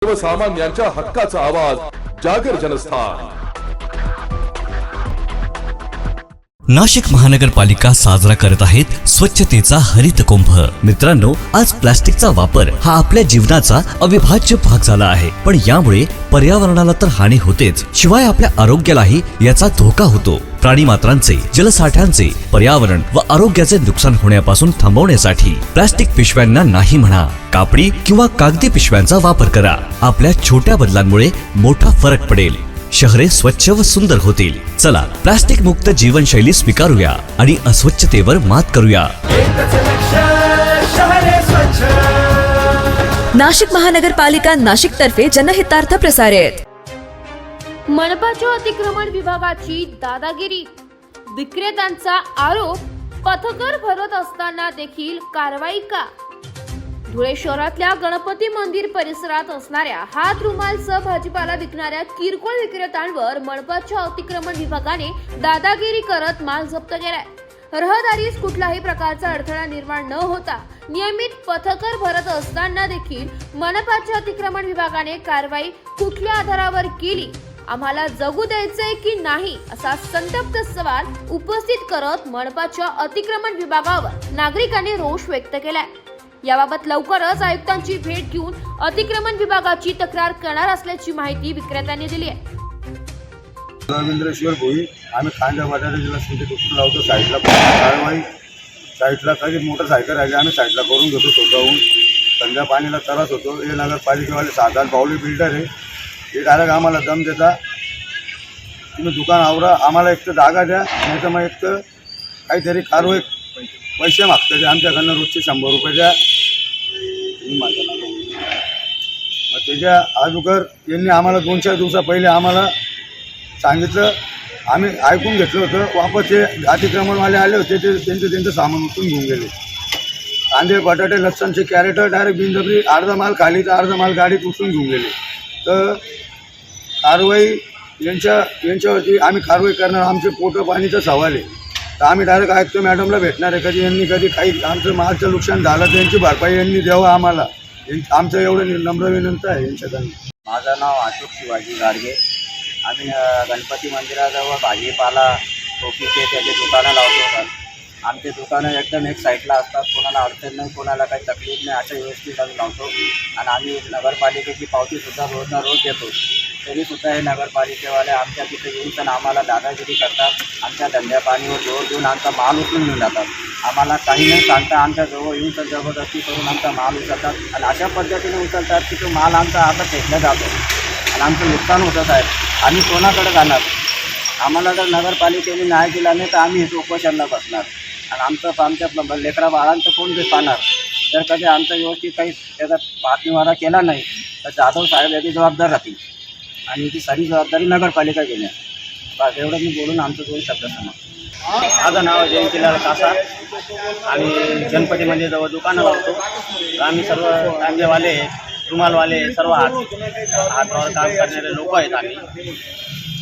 सर्वसामान्यांच्या हक्काचा आवाज जागर जनस्थान। नाशिक महानगरपालिका साजरा करत आहेत स्वच्छतेचा हरित कुंभ। मित्रांनो, आज प्लास्टिकचा वापर हा आपल्या जीवनाचा अविभाज्य भाग झाला आहे, पण यामुळे पर्यावरणाला तर हानी होतेच, शिवाय आपल्या आरोग्यालाही याचा धोका होतो। प्राणी मात्रांचे, जलसाठ्यांचे, पर्यावरण व आरोग्याचे नुकसान होण्यापासून थांबवण्यासाठी प्लास्टिक पिशव्यांना नाही म्हणा, कापडी किंवा कागदी पिशव्यांचा वापर करा। आपल्या छोट्या बदलांमुळे मोठा फरक पडेल, शहरे स्वच्छ व सुंदर होतील। चला, प्लास्टिक मुक्त जीवनशैली स्वीकारूया आणि अस्वच्छतेवर मात करूया। नाशिक महानगरपालिका नाशिक तर्फे जनहितार्थ प्रसारित। मनपाच्या अतिक्रमण विभागाची दादागिरी, विक्रेत्यांचा आरोप, पथकर भरत असताना देखील कारवाई का? धुळे शहरातल्या गणपती मंदिर परिसरात असणाऱ्या हात रुमालसह भाजीपाला विकणाऱ्या किरकोळ विक्रेत्यांवर मनपाच्या अतिक्रमण विभागाने दादागिरी करत माल जप्त केलाय। रहदारीस कुठल्याही प्रकारचा अडथळा निर्माण न होता नियमित पथकर भरत असताना देखील मनपाच्या अतिक्रमण विभागाने कारवाई कुठल्या आधारावर केली? आम्हाला जगू द्यायचंय की नाही, असा संतप्त सवाल उपस्थित करत मनपाच्या अतिक्रमण विभागावर नागरिकांनी रोष व्यक्त केलाय। याबाबत लवकरच आयुक्तांची भेट घेऊन अतिक्रमण विभागाची तक्रार करणार असल्याची माहिती विक्रेत्यांनी दिली आहे। रवींद्रेश्वर भोई, आम्ही खांजा बटाट्याला सुद्धा दुसरं लावतो साईडला। कारवाई साईडला काही मोटरसायकल आहे, आम्ही साईडला करून घेतो स्वतःहून। संध्या पाणीला त्रास होतो। हे नगरपालिकेवाले 7-8 बावली बिल्डर आहे, हे डायरेक्ट आम्हाला दम देता, तुम्ही दुकान आवरा, आम्हाला एक तर जागा द्या, नाही तर मग एक तर काहीतरी कारवाई पैसे मागतात आमच्याकडनं, रोजचे 100 रुपये द्या। मग त्याच्या अगोदर यांनी आम्हाला 2-4 दिवसा पहिले आम्हाला सांगितलं, आम्ही ऐकून घेतलं होतं। वापस ते अतिक्रमणवाले आले होते, ते त्यांचं सामान उचलून घेऊन गेले। कांदे, बटाटे, लसणचे कॅरेट डायरेक्ट बिनजबरी अर्धा माल खाली तर अर्धा माल गाडीत उचलून घेऊन गेले। तर कारवाई यांच्यावरती आम्ही कारवाई करणार, आमचे पोटं पाणीचा सवाल आहे। तर आम्ही डायरेक्ट आयुक्त मॅडमला भेटणार आहे, कधी काही आमचं मालचं नुकसान झालं तर यांची भरपाई यांनी द्यावं आम्हाला, आमचं एवढं नम्र विनंती आहे यांच्याकडून। माझं नाव अशोक शिवाजी गाडगे। आम्ही गणपती मंदिराजवळ भाजीपाला, टोपीचे त्याचे दुकानं लावतो। आमचे दुकानं एकदम एक साईडला असतात, कोणाला अडचण नाही, कोणाला काही तकलीफ नाही, अशा व्यवस्थित आम्ही लावतो। आणि आम्ही नगरपालिकेची पावतीसुद्धा रोज देतो, तरीसुद्धा हे नगरपालिकेवाले आमच्या तिथे येऊन पण आम्हाला दादागिरी करतात। आमच्या धंद्यापाणीवर जोर देऊन आमचा माल उचलून घेऊन जातात। आम्हाला काही नाही सांगता आमच्याजवळ येऊन तर जबरदस्ती करून आमचा माल उचलतात आणि अशा पद्धतीने उचलतात की तो माल आमचा आता फेकला जातो आणि आमचं नुकसान होतं साहेब। आम्ही कोणाकडे जाणार? आम्हाला जर नगरपालिकेने न्याय दिला नाही तर आम्ही हे उपोषणाला बसणार आणि आमच्या लेकरा बाळांचं कोण ते पाहणार? जर कधी आमचा व्यवस्थित काही त्याचा पाठनिवारा केला नाही तर जाधव साहेब याची जबाबदार राहतील आणि ती सारी जबाबदारी नगरपालिका घेण्या। बस एवढं मी बोलून आमचं 2 शब्द समज। माझं नाव जयंतीलाल कासा। आम्ही गणपती मंदिराजवळ दुकानं लावतो। आम्ही सर्व कांदेवाले, रुमालवाले, सर्व हातावर काम करणारे लोक आहेत आम्ही।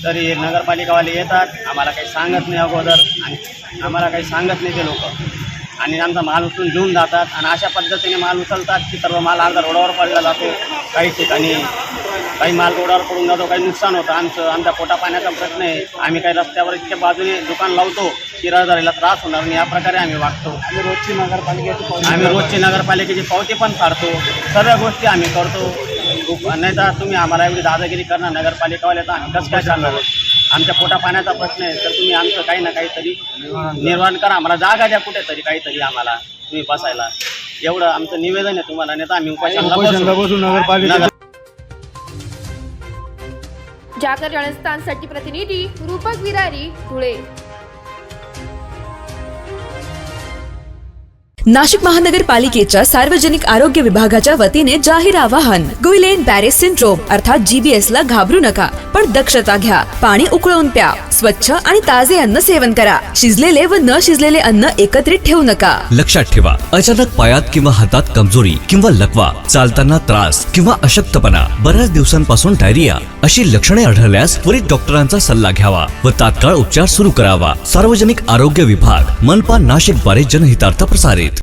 तरी नगरपालिकावाले येतात, आम्हाला काही सांगत नाही अगोदर आणि आम्हाला काही सांगत नाही ते लोक, आणि आमचा माल उचलून घेऊन जातात आणि अशा पद्धतीने माल उचलतात की सर्व माल अर्धा रोडावर पडला जातो। काही ठिकाणी काही माल रोडावर पडून जातो, काही नुकसान होतं आमच्या पोटा पाण्याचा प्रश्न आहे। आम्ही काही रस्त्यावर इतक्या बाजूने दुकान लावतो की रहदारीला त्रास होणार नाही, या प्रकारे आम्ही वागतो। आम्ही रोजची नगरपालिकेची पावती पण फाडतो, सर्व गोष्टी आम्ही करतो। नाही तर तुम्ही आम्हाला एवढी दादागिरी करणार नगरपालिकावाले तर आम्ही कसं काय चालणार? आमच्या पोटा पाण्याचा प्रश्न आहे, तर तुम्ही आमचं काही ना काहीतरी निर्माण करा, आम्हाला जागा द्या कुठेतरी, काहीतरी आम्हाला तुम्ही बसायला, एवढं आमचं निवेदन आहे तुम्हाला। नाही तर आम्ही उपोषणाला बसू नगरपालिका। जागर जनस्थानसाठी प्रतिनिधी रूपक विरारी, धुळे। नाशिक महानगरपालिकेच्या सार्वजनिक आरोग्य विभागाच्या वतीने जाहीर आवाहन। गुइलेन बॅरे सिंड्रोम अर्थात GBS ला घाबरू नका, पण दक्षता घ्या। पाणी उकळून प्या, स्वच्छ आणि ताजे अन्न सेवन करा। शिजलेले व न शिजलेले अन्न एकत्रित ठेवू नका। लक्षात ठेवा, अचानक पायात किंवा हातात कमजोरी किंवा लकवा, चालताना त्रास किंवा अशक्तपणा, बऱ्याच दिवसांपासून डायरिया अशी लक्षणे आढळल्यास त्वरित डॉक्टरांचा सल्ला घ्यावा व तात्काळ उपचार सुरू करावा। सार्वजनिक आरोग्य विभाग, मनपा नाशिक द्वारे जनहितार्थ प्रसारित।